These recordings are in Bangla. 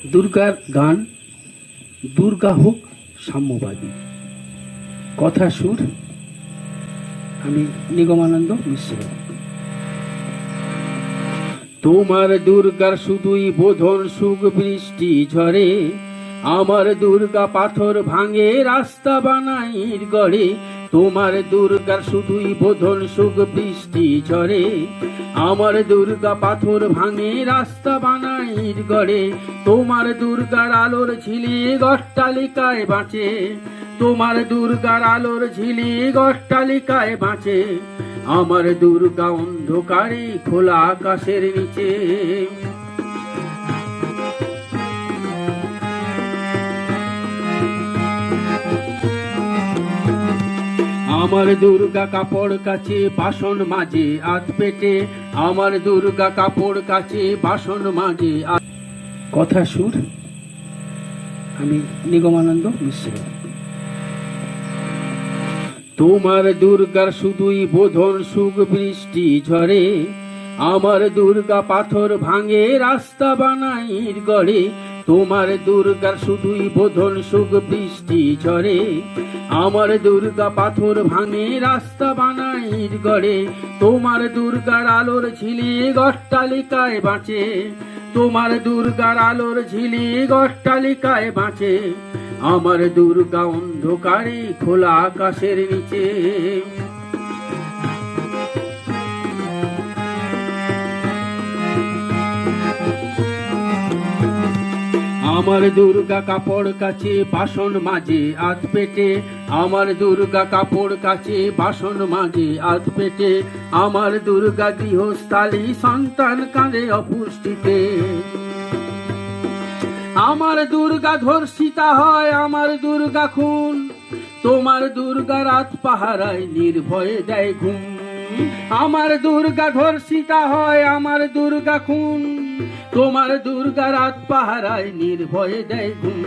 দুর্গার গান দুর্গা হোক সাম্যবাদী। কথা সুর আমি নিগমানন্দ মিশ্র। তোমার দুর্গার শুধুই বোধন সুখ বৃষ্টি ঝরে, আমার দুর্গা পাথর ভাঙে রাস্তা বানাইর গড়ে। তোমার দুর্গার শুধুই বোধন সুখ বৃষ্টি ঝরে, আমার দুর্গা পাথর ভাঙে রাস্তা বানাইর গড়ে। তোমার দুর্গার আলোর ঝিলিক অট্টালিকায় বাঁচে, তোমার দুর্গার আলোর ঝিলিক অট্টালিকায় বাঁচে। আমার দুর্গা অন্ধকারে খোলা আকাশের নিচে। আমার দুর্গা কাপড় কাছে বাসন মাঝে আধ পেটে, আমার দুর্গা কাপড় কাছে বাসন মাঝে। কথা সুর আমি নিগমানন্দ মিশ্র। তোমার দুর্গার শুধুই বোধন সুখ বৃষ্টি ঝরে, আমার দুর্গা পাথর ভাঙে রাস্তা বানাইর গড়ে। তোমার দুর্গার শুধুই বোধন সুখ বৃষ্টি ঝরে, আমার দুর্গা পাথর ভাঙে রাস্তা বানাইর গড়ে। তোমার দুর্গার আলোর ঝিলিক অট্টালিকায় বাঁচে, তোমার দুর্গার আলোর ঝিলিক অট্টালিকায় বাঁচে। আমার দুর্গা অন্ধকারে খোলা আকাশের নিচে। আমার দুর্গা কাপড় কাছে বাসন মাঝে আধ পেটে, আমার দুর্গা কাপড় কাছে বাসন মাঝে আধ পেটে। আমার দুর্গা গৃহস্থালী সন্তান কাঁদে অপুষ্টিতে, আমার দুর্গা ধর্ষিতা হয়, আমার দুর্গা খুন। তোমার দুর্গা রাত পাহারায় নির্ভয়ে দেয় ঘুম, আমার দুর্গা ধর্ষিতা হয়, আমার দুর্গা খুন। তোমার দুর্গা রাত পাহারায় নির্ভয়ে দেয় ঘুম।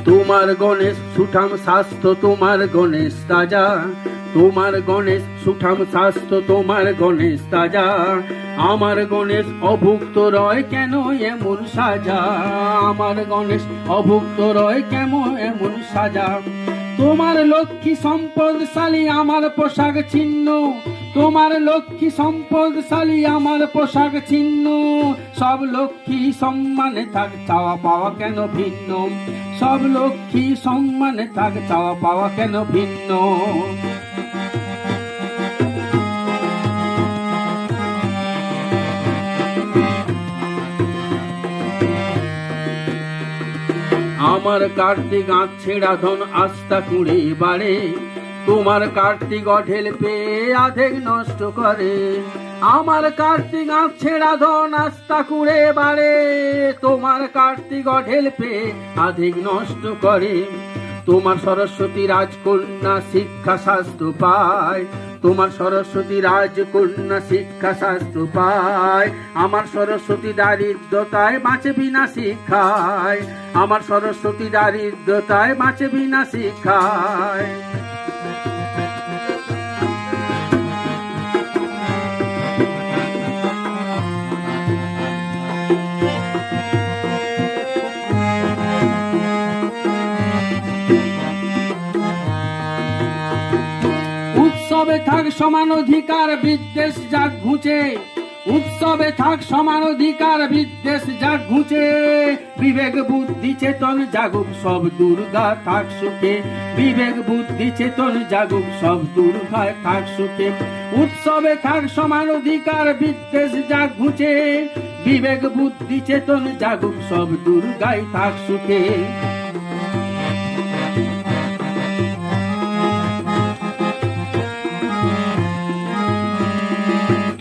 তোমার গণেশ সুঠাম স্বাস্থ্য, তোমার গণেশ তাজা, তোমার গণেশ সুঠাম স্বাস্থ্য, তোমার গণেশ তাজা। আমার গণেশ অভুক্ত রয় কেন এমন সাজা, আমার গণেশ অভুক্ত রয় কেন এমন সাজা। তোমার লক্ষ্মী সম্পদশালী, আমার পোশাক ছিন্ন, তোমার লক্ষ্মী সম্পদশালী, আমার পোশাক ছিন্ন। সব লক্ষ্মী সম্মানে থাক, চাওয়া পাওয়া কেন ভিন্ন, সব লক্ষ্মী সম্মানে থাক, চাওয়া পাওয়া কেন ভিন্ন। আমার কার্তিক আঁচ ছেড়া ধন আস্থা কুড়ে বাড়ে, তোমার কার্তিক অঢেল পেয়ে আধেক নষ্ট করে। আমার কার্তিক আঁচ ছেড়া ধন আস্থা কুড়ে বাড়ে, তোমার কার্তিক অঢেল পেয়ে আধেক নষ্ট করে। তোমার সরস্বতী রাজকন্যা শিক্ষা শাস্ত্র পায়, তোমার সরস্বতী রাজকন্যা শিক্ষা শাস্ত্র পায়। আমার সরস্বতী দারিদ্রতায় বাঁচে বিনা শিক্ষায়, আমার সরস্বতী দারিদ্রতায় বাঁচে বিনা শিক্ষায়। উৎসবে থাক সমান অধিকার, বিদ্বেষ যাক ঘুচে, উৎসবে থাক সমান অধিকার, বিদ্বেষ যাক ঘুচে। বিবেক বুদ্ধি চেতন জাগুক, সব দুর্গা থাক সুখে, বিবেক বুদ্ধি চেতন জাগুক, সব দুর্গা থাক সুখে। উৎসবে থাক সমান অধিকার, বিদ্বেষ যাক ঘুচে, বিবেক বুদ্ধি চেতন জাগুক, সব দুর্গাই থাক সুখে।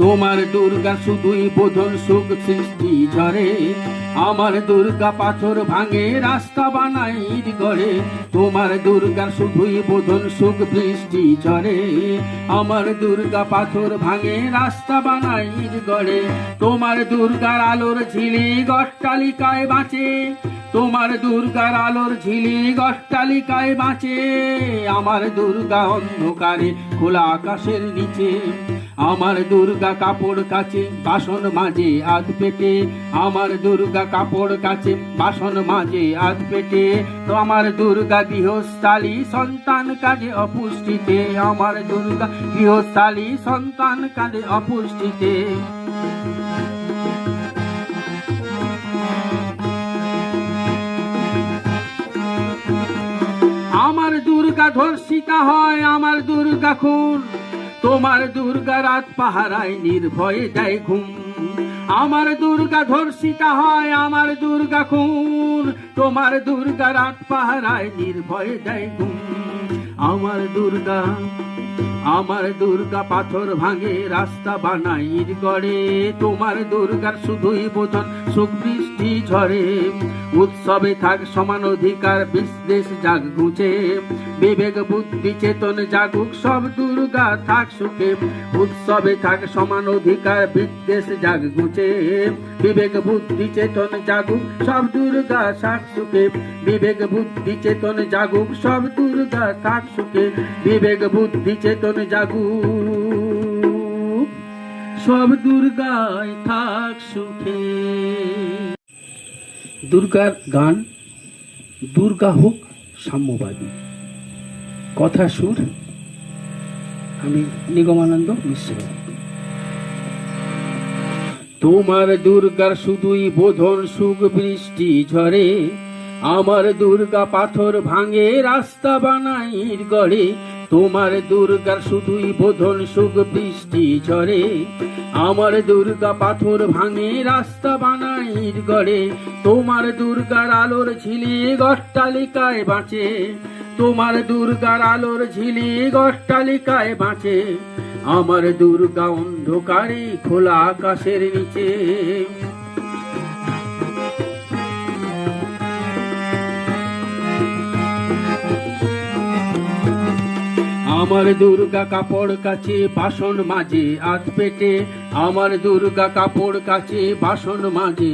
তোমার দুর্গা শুধুই বোধন সুখ সৃষ্টি ঝরে, আমার দুর্গা পাথর ভাঙে রাস্তা বানাই গড়ে। তোমার দুর্গার শুধুই বোধন সুখ বৃষ্টি ঝরে, আমার দুর্গা পাথর ভাঙে রাস্তা বানাই গড়ে। তোমার দুর্গার আলোর ঝিলিক অট্টালিকায় বাঁচে, তোমার দুর্গার আলোর ঝিলিক অট্টালিকায় বাঁচে। আমার দুর্গা অন্ধকারে খোলা আকাশের নিচে, আমার দুর্গা কাপড় কাচে বাসন মাজে আধ পেটে, আমার দুর্গা কাপড় কাচে বাসন মাজে আধ পেটে। তো আমার দুর্গা গৃহস্থালী সন্তান কাজে অপুষ্টিতে, আমার দুর্গা গৃহস্থালী সন্তান কাজে অপুষ্টিতে। আমার দুর্গা ধর্ষিতা হয়, আমার দুর্গা খুন, তোমার দুর্গা রাত পাহারায় নির্ভয়ে দেয় ঘুম। আমার দুর্গা ধর্ষিতা হয়, আমার দুর্গা খুন, তোমার দুর্গা রাত পাহারায় নির্ভয়ে দেয় ঘুম। আমার দুর্গা, আমার দুর্গা পাথর ভাঙে রাস্তা বানাই গড়ে, তোমার দুর্গার শুধুই বোধন সুখ বৃষ্টি ঝরে। উৎসবে থাক সমান অধিকার, বিদ্বেষ জাগ ঘুচে, বিবেক বুদ্ধি চেতন জাগুক সব দুর্গা থাক সুখে। উৎসবে থাক সমান অধিকার, বিদ্বেষ জাগ ঘুচে, বিবেক বুদ্ধি চেতন জাগুক সব দুর্গা থাক সুখে। বিবেক বুদ্ধি চেতন জাগুক সব দুর্গা থাক সুখে, বিবেক বুদ্ধি চেতন জাগুক সব দুর্গায় থাক সুখে। দুর্গার গান, দুর্গা হোক সাম্যবাদী। কথা সুর আমি নিগমানন্দ মিশ্র। তোমার দুর্গার শুধুই বোধন সুখ বৃষ্টি ঝরে, আমার দুর্গা পাথর ভাঙে রাস্তা বানাই গড়ে। তোমার দুর্গার শুধুই বোধন সুখ বৃষ্টি ঝরে, আমার দুর্গা পাথর ভাঙে রাস্তা বানাই গড়ে। তোমার দুর্গার আলোর ঝিলিক অট্টালিকায় বাঁচে, তোমার দুর্গার আলোর ঝিলিক অট্টালিকায় বাঁচে। আমার দুর্গা অন্ধকারে খোলা আকাশের নিচে। আমার দুর্গা কাপড় কাচে বাসন মাজে আধ পেটে, আমার দুর্গা কাপড় কাচে বাসন মাজে